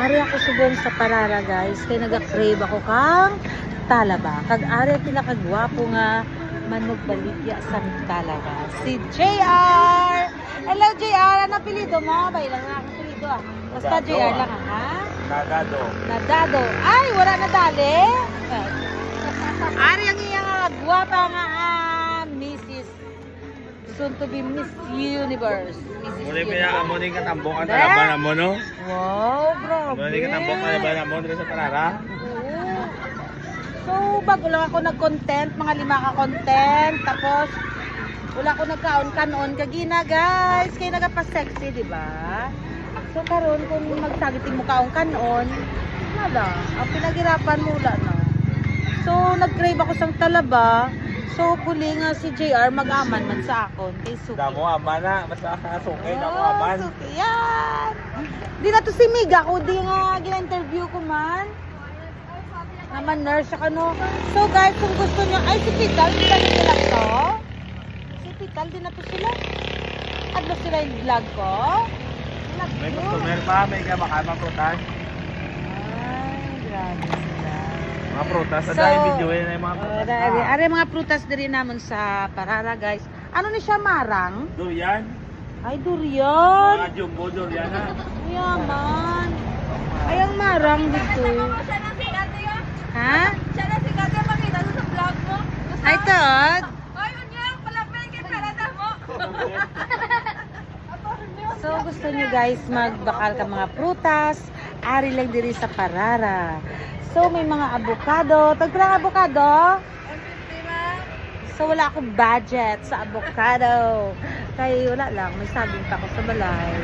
Ari ako subong sa Parara guys, kay naga-crave ako kang talaba. Kag ari pinakagwapo nga manog baligya sa talaba. Si JR! Hello JR! Ano apelido mo? Bay lang nga apelido ah. Basta JR lang ha? Nadado. Nadado. Ay, wala na dali. Ari ang iyang gwapa nga Mrs. Soon to be Miss Universe. Mrs. Muli kaya muli ka tambok ang Dek. talaban mo no? Wow, grabe. Muli ka tambok ang talaban mo dito sa Parara. Oo. So, bago lang ako nag-content, mga 5 ka content, tapos wala ako nagkaon-kanon kagina guys, kaya nagapa-sexy, di ba? So, karon kung magsagiting mo kaon-kanon, wala. Ang pinaghirapan mo wala na. So, nag-crave ako sang talaba. So, huli nga si JR mag-aman man sa akon kay Suki. Damo ama na, basta kasukay damo aman. Suki, yan! Di na to si Miga, ko di nga gina-interview ko man. Naman nurse siya no. So guys, kung gusto niyo, ay si Pital, di na nila to? Si Pital, di na to sila? Adlo sila yung vlog ko? Vlog May ko? customer pa, may ka baka maprutas. Ay, grabe sila. Mga prutas, sa So, dahil video yun ay mga prutas. Are mga prutas din naman sa Parara guys. Ano ni siya, marang? Durian. Ay, durian. Mga jumbo durian ha. Yaman. Ay, ang marang dito. Ha? Siya na si Kate, makita sa vlog mo. Ay, Todd. Ay, yun yan, palapin kay Sarada mo. So, gusto nyo guys magbakal ka mga prutas, ari lang diri sa Parara. So, may mga avocado. Tagpilang avocado? So, wala akong budget sa avocado. Kaya wala lang, may sabing pa ako sa balay.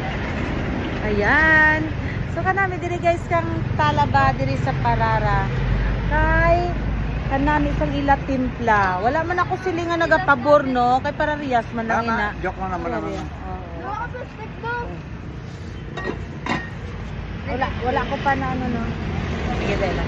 Ayan. So, kanami diri guys kang talaba diri sa Parara. Kay kanami isang ila timpla. Wala man ako silingan nagapabor no, kay para riyas man lang ina. Joke lang naman naman. Wala ko pa na ano no. Sige dala.